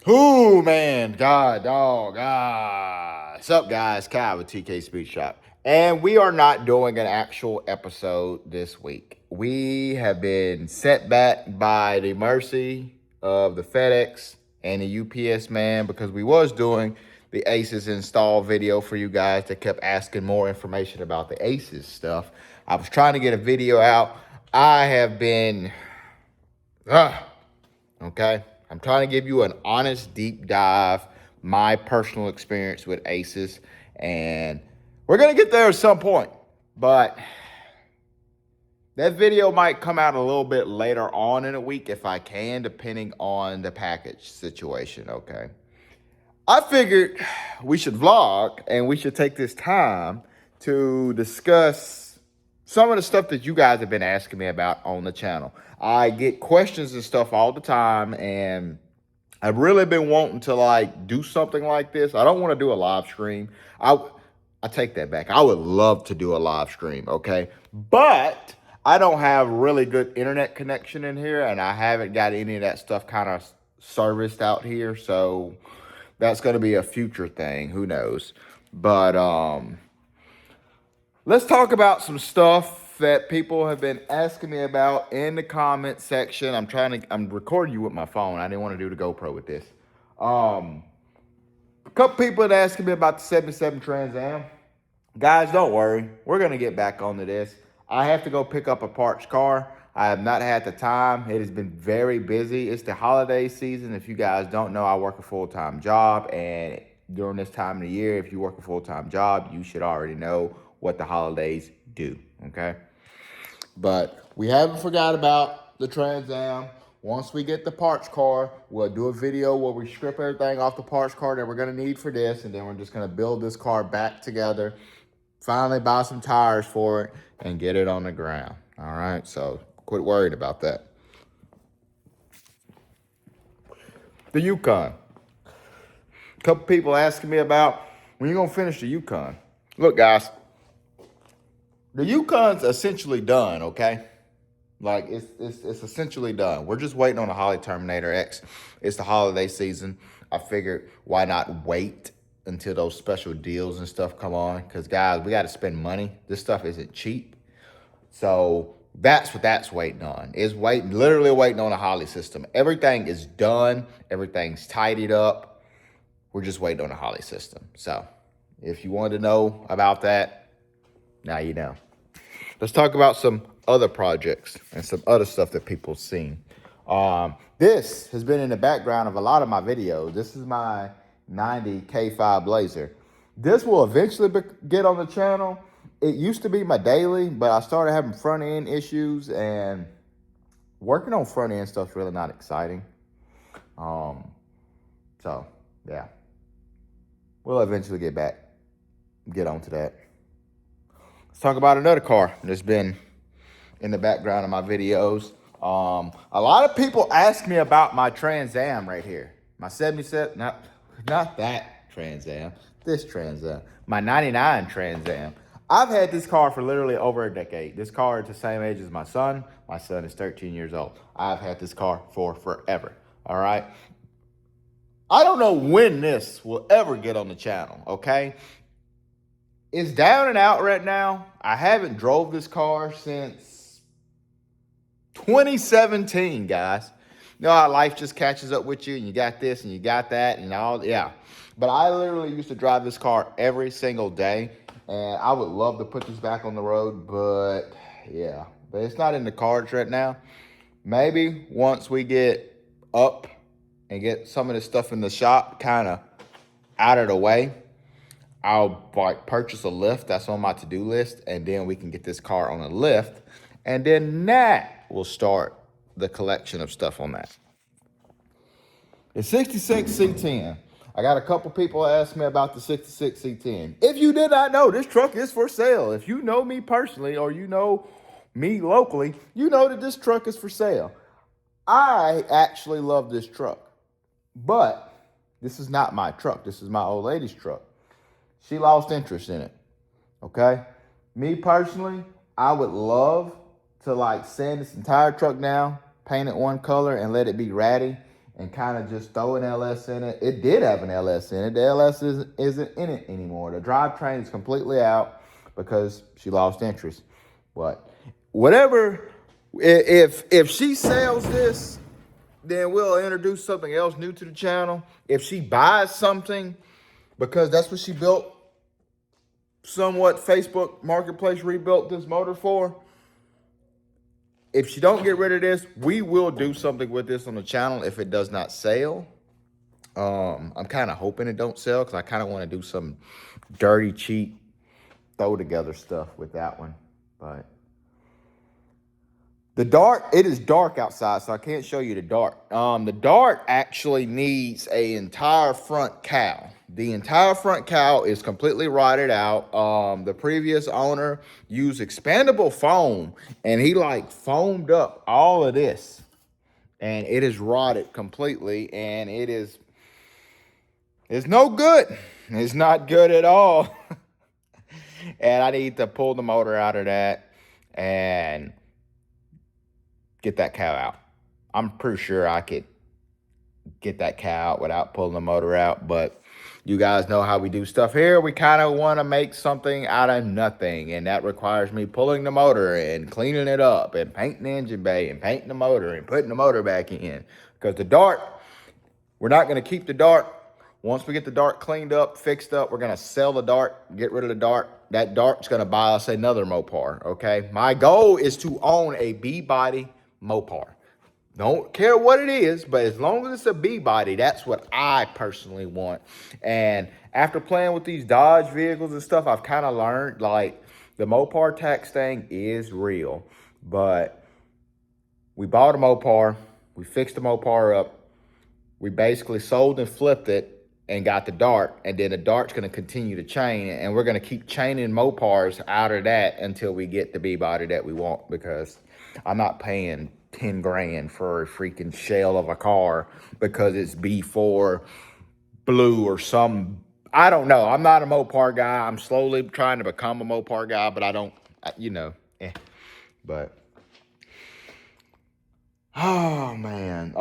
Ooh, man. God, dog. What's up, guys? Kai with TK Speed Shop. And we are not doing an actual episode this week. We have been set back by the mercy of the FedEx and the UPS man because we was doing the ACES install video for you guys that kept asking more information about the ACES stuff. I was trying to get a video out. I have been... okay? I'm trying to give you an honest deep dive, my personal experience with ACES, and we're going to get there at some point, but that video might come out a little bit later on in the week if I can, depending on the package situation, okay? I figured we should vlog and we should take this time to discuss some of the stuff that you guys have been asking me about on the channel. I get questions and stuff all the time, and I've really been wanting to like do something like this. I don't want to do a live stream. I take that back. I would love to do a live stream, okay? But I don't have really good internet connection in here, and I haven't got any of that stuff kind of serviced out here, so that's going to be a future thing. Who knows? But let's talk about some stuff that people have been asking me about in the comment section. I'm recording you with my phone. I didn't want to do the GoPro with this. A couple people had asking me about the 77 Trans Am. Guys, don't worry. We're going to get back onto this. I have to go pick up a parts car. I have not had the time. It has been very busy. It's the holiday season. If you guys don't know, I work a full-time job, and during this time of the year, if you work a full-time job, you should already know what the holidays do, okay? But we haven't forgot about the Trans Am. Once we get the parts car, we'll do a video where we strip everything off the parts car that we're going to need for this, and then we're just going to build this car back together, finally buy some tires for it, and get it on the ground. All right, so quit worrying about that. The Yukon. A couple people asking me about when you're going to finish the Yukon. Look, guys, the Yukon's essentially done, okay? Like, it's essentially done. We're just waiting on the Holly Terminator X. It's the holiday season. I figured, why not wait until those special deals and stuff come on? Because, guys, we got to spend money. This stuff isn't cheap. So that's what that's waiting on. Is literally waiting on a Holly system. Everything is done. Everything's tidied up. We're just waiting on a Holly system. So if you wanted to know about that, now you know. Let's talk about some other projects and some other stuff that people have seen. This has been in the background of a lot of my videos. This is my 90 K5 Blazer. This will eventually get on the channel. It used to be my daily, but I started having front end issues, and working on front end stuff is really not exciting. So yeah, we'll eventually get onto that. Let's talk about another car that's been in the background of my videos. A lot of people ask me about my Trans Am right here. My 77, not that Trans Am, this Trans Am. My 99 Trans Am. I've had this car for literally over a decade. This car is the same age as my son. My son is 13 years old. I've had this car for forever, all right? I don't know when this will ever get on the channel, okay? It's down and out right now. I haven't drove this car since 2017, guys. You know how life just catches up with you, and you got this and you got that and all, yeah. But I literally used to drive this car every single day, and I would love to put this back on the road, but yeah. But it's not in the cards right now. Maybe once we get up and get some of this stuff in the shop kind of out of the way, I'll like purchase a lift. That's on my to-do list, and then we can get this car on a lift, and then that will start the collection of stuff on that. The 66 C10. I got a couple people ask me about the 66 C10. If you did not know, this truck is for sale. If you know me personally or you know me locally, you know that this truck is for sale. I actually love this truck, but this is not my truck. This is my old lady's truck. She lost interest in it, okay? Me personally, I would love to like sand this entire truck down, paint it one color, and let it be ratty, and kind of just throw an LS in it. It did have an LS in it. The LS isn't in it anymore. The drivetrain is completely out because she lost interest. But whatever, if she sells this, then we'll introduce something else new to the channel. If she buys something, because that's what she built, somewhat Facebook Marketplace rebuilt this motor for. If she don't get rid of this, we will do something with this on the channel if it does not sell. I'm kind of hoping it don't sell because I kind of want to do some dirty, cheap, throw together stuff with that one. But the dart, it is dark outside, so I can't show you the dart. The dart actually needs an entire front cowl. The entire front cowl is completely rotted out. The previous owner used expandable foam, and he like foamed up all of this, and it is rotted completely, and it's no good. It's not good at all. And I need to pull the motor out of that and get that cow out. I'm pretty sure I could get that cow out without pulling the motor out, but you guys know how we do stuff here. We kind of want to make something out of nothing, and that requires me pulling the motor and cleaning it up and painting the engine bay and painting the motor and putting the motor back in. Because the dart, we're not going to keep the dart. Once we get the dart cleaned up, fixed up, we're going to sell the dart, get rid of the dart. That dart's going to buy us another Mopar, okay? My goal is to own a B-body Mopar. Don't care what it is, but as long as it's a B-body, that's what I personally want. And after playing with these Dodge vehicles and stuff, I've kind of learned, like, the Mopar tax thing is real. But we bought a Mopar. We fixed the Mopar up. We basically sold and flipped it and got the dart. And then the dart's going to continue to chain. And we're going to keep chaining Mopars out of that until we get the B-body that we want, because I'm not paying 10 grand for a freaking shell of a car because it's B4 blue or some, I don't know. I'm not a Mopar guy. I'm slowly trying to become a Mopar guy, but I don't, you know, but oh man.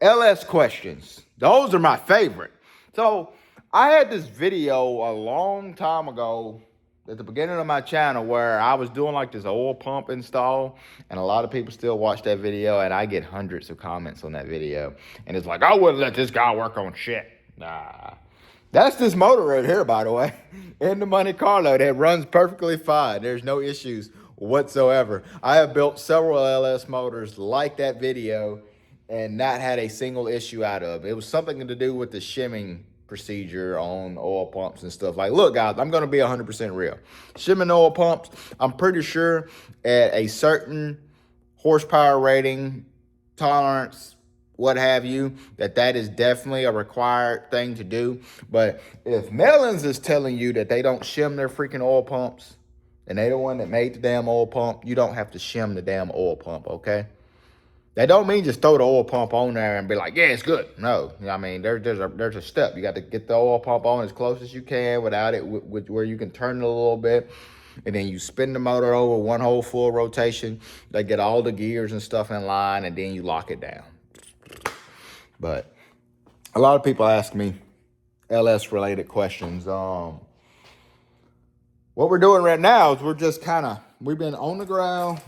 LS questions. Those are my favorite. So I had this video a long time ago at the beginning of my channel where I was doing like this oil pump install, and a lot of people still watch that video, and I get hundreds of comments on that video. And it's like, I wouldn't let this guy work on shit. Nah. That's this motor right here, by the way, in the Monte Carlo that runs perfectly fine. There's no issues whatsoever. I have built several LS motors like that video and not had a single issue out of it. It was something to do with the shimming procedure on oil pumps and stuff. Like, look, guys, I'm going to be 100% real. Shimming oil pumps, I'm pretty sure at a certain horsepower rating, tolerance, what have you, that is definitely a required thing to do. But if Mellons is telling you that they don't shim their freaking oil pumps, and they the one that made the damn oil pump, you don't have to shim the damn oil pump, okay? That don't mean just throw the oil pump on there and be like, yeah, it's good. No, I mean, there's a step. You got to get the oil pump on as close as you can without it, where you can turn it a little bit. And then you spin the motor over one whole full rotation. They get all the gears and stuff in line, and then you lock it down. But a lot of people ask me LS related questions. What we're doing right now is we're just we've been on the ground.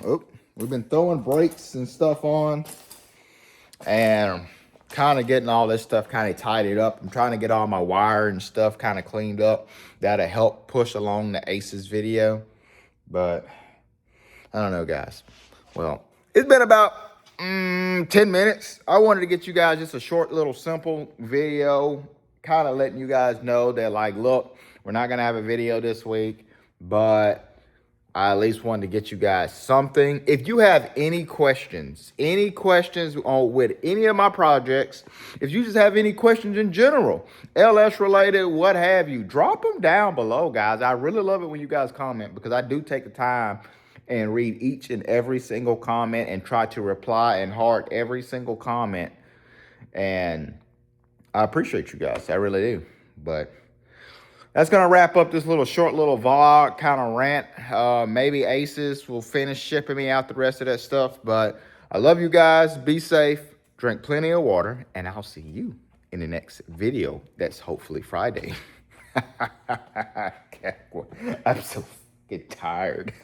We've been throwing brakes and stuff on and kind of getting all this stuff kind of tidied up. I'm trying to get all my wire and stuff kind of cleaned up. That'll help push along the ACES video. But I don't know, guys. Well, it's been about 10 minutes. I wanted to get you guys just a short little simple video, kind of letting you guys know that, like, look, we're not going to have a video this week, but I at least wanted to get you guys something. If you have any questions on with any of my projects, if you just have any questions in general, LS related, what have you, drop them down below, guys. I really love it when you guys comment, because I do take the time and read each and every single comment and try to reply and heart every single comment. And I appreciate you guys. I really do. But that's going to wrap up this short little vlog kind of rant. Maybe ACES will finish shipping me out the rest of that stuff. But I love you guys. Be safe. drink plenty of water, and I'll see you in the next video. That's hopefully Friday. I'm so fucking tired.